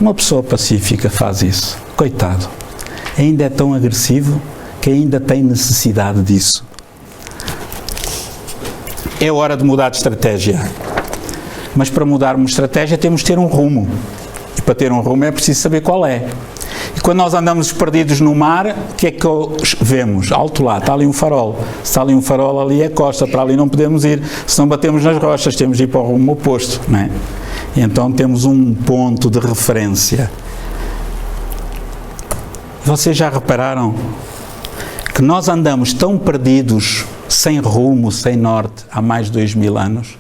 Uma pessoa pacífica faz isso. Coitado. Ainda é tão agressivo que ainda tem necessidade disso. É hora de mudar de estratégia. Mas para mudarmos de estratégia temos de ter um rumo. E para ter um rumo é preciso saber qual é. E quando nós andamos perdidos no mar, o que é que vemos? Alto lá, está ali um farol. Se está ali um farol, ali é costa, para ali não podemos ir, senão batemos nas rochas, temos de ir para o rumo oposto, não é? E então temos um ponto de referência. Vocês já repararam que nós andamos tão perdidos, sem rumo, sem norte, há mais de 2000 anos,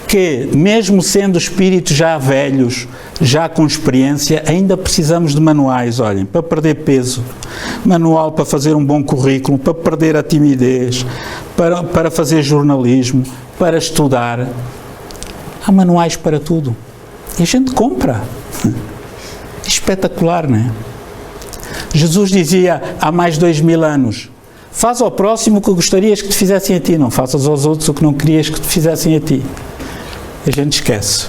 que, mesmo sendo espíritos já velhos, já com experiência, ainda precisamos de manuais, olhem, para perder peso, manual para fazer um bom currículo, para perder a timidez, para fazer jornalismo, para estudar. Há manuais para tudo. E a gente compra. Espetacular, não é? Jesus dizia há mais de 2000 anos: faz ao próximo o que gostarias que te fizessem a ti, não faças aos outros o que não querias que te fizessem a ti. A gente esquece.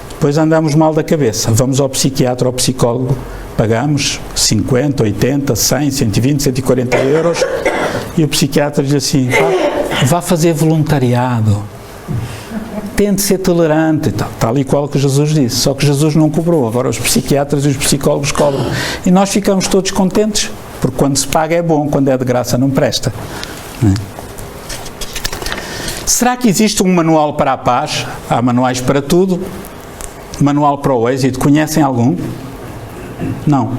Depois andamos mal da cabeça. Vamos ao psiquiatra, ao psicólogo, pagamos 50, 80, 100, 120, 140 euros e o psiquiatra diz assim: vá fazer voluntariado, tente ser tolerante, tal e qual que Jesus disse. Só que Jesus não cobrou, agora os psiquiatras e os psicólogos cobram. E nós ficamos todos contentes, porque quando se paga é bom, quando é de graça não presta. Será que existe um manual para a paz? Há manuais para tudo. Manual para o êxito, conhecem algum? Não,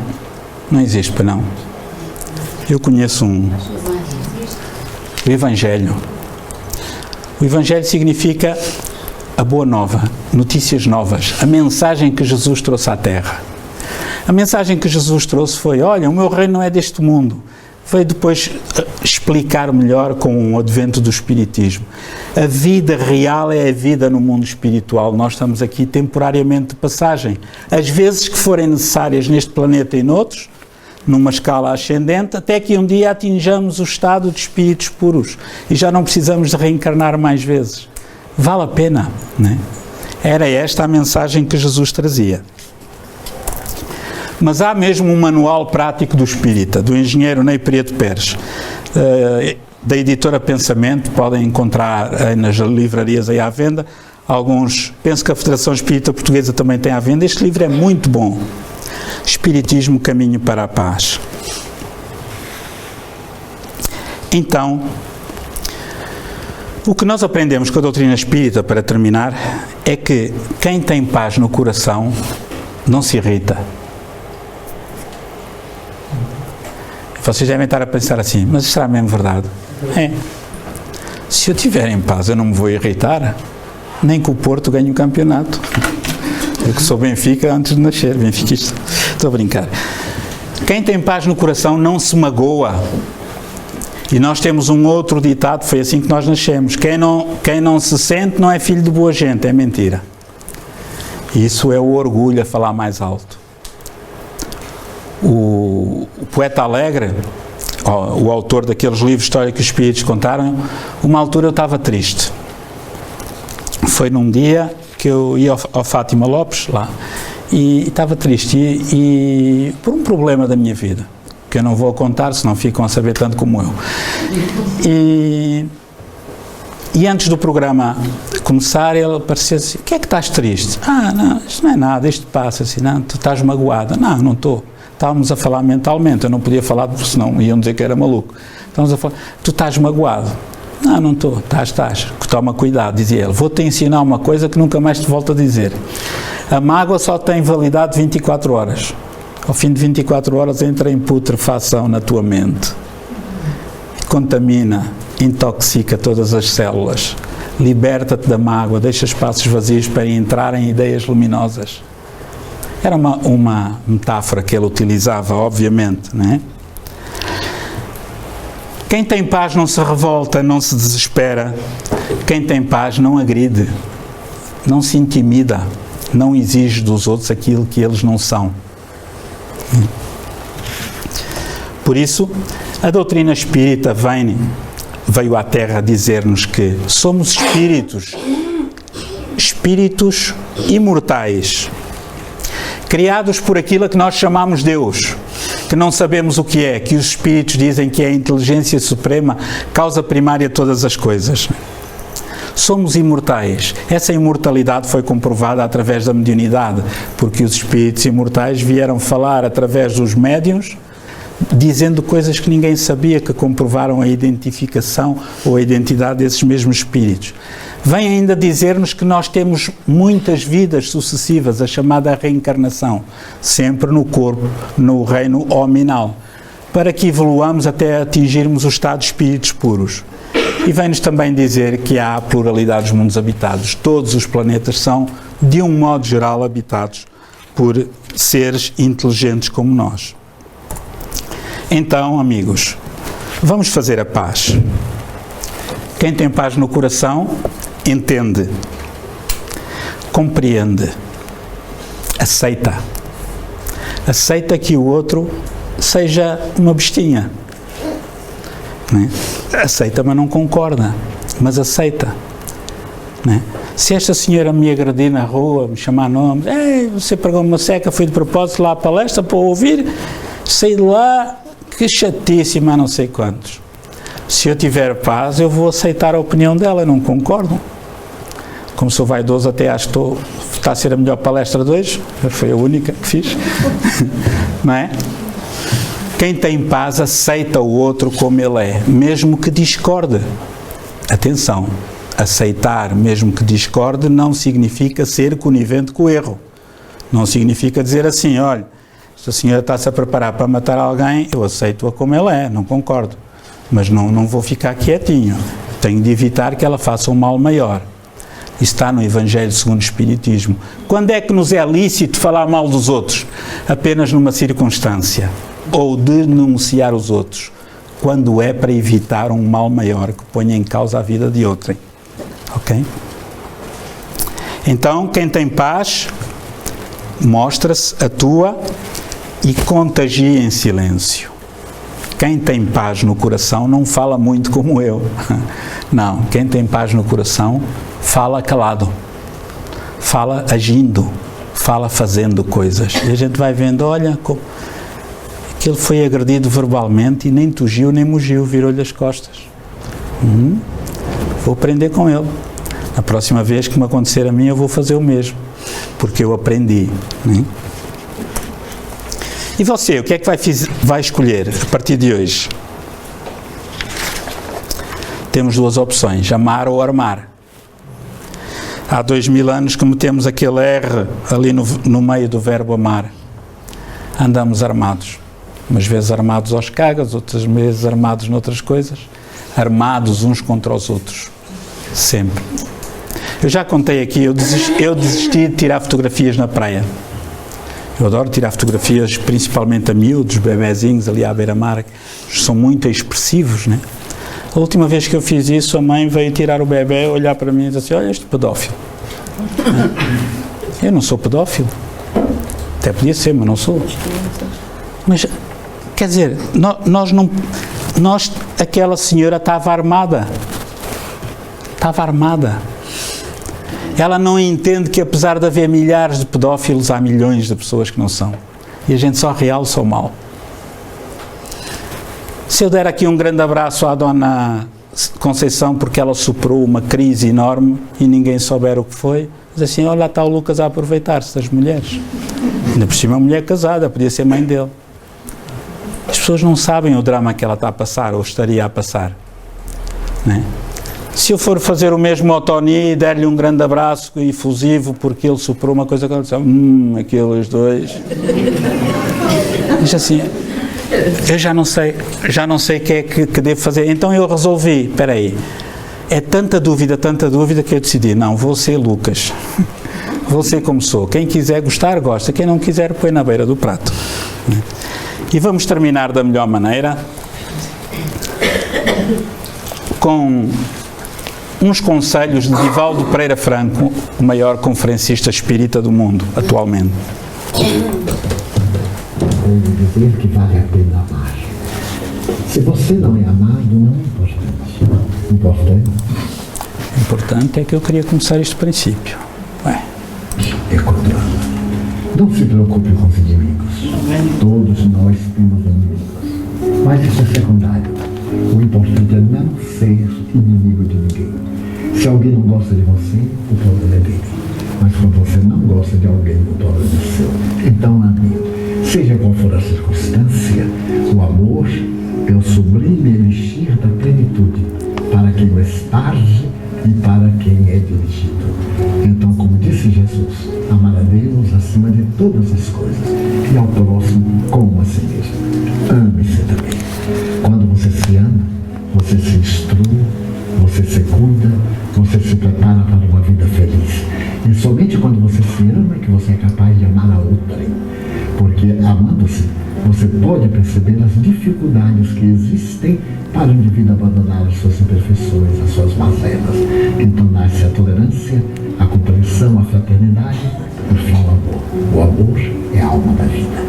não existe, para não. Eu conheço um. O Evangelho. O Evangelho significa a boa nova, notícias novas, a mensagem que Jesus trouxe à Terra. A mensagem que Jesus trouxe foi: olha, o meu reino não é deste mundo. Veio depois explicar melhor com o advento do Espiritismo. A vida real é a vida no mundo espiritual. Nós estamos aqui temporariamente de passagem. As vezes que forem necessárias neste planeta e noutros, numa escala ascendente, até que um dia atinjamos o estado de espíritos puros e já não precisamos de reencarnar mais vezes. Vale a pena, não é? Era esta a mensagem que Jesus trazia. Mas há mesmo um manual prático do espírita, do engenheiro Ney Prieto Pérez, da editora Pensamento. Podem encontrar nas livrarias aí à venda. Alguns, penso que a Federação Espírita Portuguesa também tem à venda. Este livro é muito bom. Espiritismo, Caminho para a Paz. Então, o que nós aprendemos com a doutrina espírita, para terminar, é que quem tem paz no coração não se irrita. Vocês devem estar a pensar assim: mas será mesmo verdade? É. Se eu estiver em paz, eu não me vou irritar, nem que o Porto ganhe o campeonato. Eu que sou Benfica antes de nascer, benfiquista. Estou a brincar. Quem tem paz no coração não se magoa. E nós temos um outro ditado, foi assim que nós nascemos: quem não se sente não é filho de boa gente. É mentira. Isso é o orgulho a falar mais alto. O poeta Alegre, o autor daqueles livros de história que os espíritos contaram, uma altura eu estava triste. Foi num dia que eu ia ao Fátima Lopes, lá, e estava triste, e por um problema da minha vida, que eu não vou contar, senão ficam a saber tanto como eu. E antes do programa começar, ele apareceu assim: o que é que estás triste? Não, isto não é nada, isto passa assim. Não, tu estás magoada. Não estou. Estávamos a falar mentalmente, eu não podia falar, porque senão iam dizer que era maluco. Estávamos a falar: tu estás magoado. Não estou. Estás. Toma cuidado, dizia ele. Vou-te ensinar uma coisa que nunca mais te volto a dizer. A mágoa só tem validade de 24 horas. Ao fim de 24 horas entra em putrefação na tua mente. Contamina, intoxica todas as células. Liberta-te da mágoa, deixa espaços vazios para entrarem ideias luminosas. Era uma metáfora que ele utilizava, obviamente, não é? Quem tem paz não se revolta, não se desespera. Quem tem paz não agride, não se intimida, não exige dos outros aquilo que eles não são. Por isso, a doutrina espírita veio à Terra dizer-nos que somos espíritos imortais, criados por aquilo que nós chamamos Deus, que não sabemos o que é, que os espíritos dizem que é a inteligência suprema, causa primária de todas as coisas. Somos imortais. Essa imortalidade foi comprovada através da mediunidade, porque os espíritos imortais vieram falar através dos médiuns, dizendo coisas que ninguém sabia, que comprovaram a identificação ou a identidade desses mesmos espíritos. Vem ainda dizer-nos que nós temos muitas vidas sucessivas, a chamada reencarnação, sempre no corpo, no reino hominal, para que evoluamos até atingirmos o estado de espíritos puros. E vem-nos também dizer que há a pluralidade dos mundos habitados. Todos os planetas são, de um modo geral, habitados por seres inteligentes como nós. Então, amigos, vamos fazer a paz. Quem tem paz no coração, entende, compreende, aceita. Aceita que o outro seja uma bestinha. Né? Aceita, mas não concorda, mas aceita. Né? Se esta senhora me agredir na rua, me chamar nomes: você pregou uma seca, fui de propósito lá à palestra para ouvir, saí de lá, que chatice, mas não sei quantos. Se eu tiver paz, eu vou aceitar a opinião dela, eu não concordo. Como sou vaidoso, até acho que está a ser a melhor palestra de hoje, foi a única que fiz. Não é? Quem tem paz aceita o outro como ele é, mesmo que discorde. Atenção, aceitar mesmo que discorde não significa ser conivente com o erro. Não significa dizer assim: olha, se a senhora está-se a preparar para matar alguém, eu aceito-a como ela é, não concordo. Mas não vou ficar quietinho, tenho de evitar que ela faça um mal maior. Isso está no Evangelho segundo o Espiritismo. Quando é que nos é lícito falar mal dos outros? Apenas numa circunstância. Ou denunciar os outros. Quando é para evitar um mal maior que ponha em causa a vida de outrem. Ok? Então, quem tem paz, mostra-se, atua e contagia em silêncio. Quem tem paz no coração não fala muito como eu. Não, quem tem paz no coração fala calado, fala agindo, fala fazendo coisas. E a gente vai vendo, olha, aquele foi agredido verbalmente e nem tugiu nem mugiu, virou-lhe as costas. Vou aprender com ele. A próxima vez que me acontecer a mim eu vou fazer o mesmo, porque eu aprendi. Né? E você, o que é que vai escolher a partir de hoje? Temos duas opções, amar ou armar. Há 2000 anos que metemos aquele R ali no meio do verbo amar. Andamos armados. Umas vezes armados aos cagas, outras vezes armados noutras coisas. Armados uns contra os outros. Sempre. Eu já contei aqui, eu desisti de tirar fotografias na praia. Eu adoro tirar fotografias, principalmente a miúdos, bebezinhos ali à beira-mar, são muito expressivos, né? A última vez que eu fiz isso, a mãe veio tirar o bebê, olhar para mim e dizer assim, olha este pedófilo. Eu não sou pedófilo. Até podia ser, mas não sou. Mas, quer dizer, aquela senhora estava armada. Estava armada. Ela não entende que apesar de haver milhares de pedófilos, há milhões de pessoas que não são. E a gente só realça o mal. Se eu der aqui um grande abraço à Dona Conceição porque ela superou uma crise enorme e ninguém souber o que foi, diz assim, olha, lá está o Lucas a aproveitar-se das mulheres. Ainda por cima é uma mulher casada, podia ser mãe dele. As pessoas não sabem o drama que ela está a passar ou estaria a passar. Não é? Se eu for fazer o mesmo ao Tony e der-lhe um grande abraço efusivo porque ele superou uma coisa que ela disse, aqueles dois. Diz assim, eu já não sei o que é que devo fazer. Então eu resolvi, espera aí, é tanta dúvida que eu decidi, não, vou ser Lucas. Vou ser como sou. Quem quiser gostar, gosta. Quem não quiser, põe na beira do prato. E vamos terminar da melhor maneira com uns conselhos de Divaldo Pereira Franco, o maior conferencista espírita do mundo, atualmente. Vou dizer que vale a pena amar. Se você não é amado, não é importante. Importante é que eu queria começar este princípio. É controle. Não se preocupe com os inimigos. Todos nós temos inimigos. Mas isso é secundário. O importante é não ser inimigo de ninguém. Se alguém não gosta de você, o problema é dele. Mas quando você não gosta de alguém, o problema é seu. Então, ame. Seja qual for a circunstância, o amor é o sublime elixir da plenitude para quem o esparge e para quem é dirigido. Então, como disse Jesus, amar a Deus acima de todas as coisas e ao próximo como a si mesmo. Ame-se também. Quando você se ama, você se instrui, você se cuida, você se prepara para uma vida feliz. E somente quando você se ama é que você é capaz de amar a outrem. Porque amando-se, você pode perceber as dificuldades que existem para o indivíduo abandonar as suas imperfeições, as suas mazelas. Então nasce a tolerância, a compreensão, a fraternidade, por fim o amor. O amor é a alma da vida.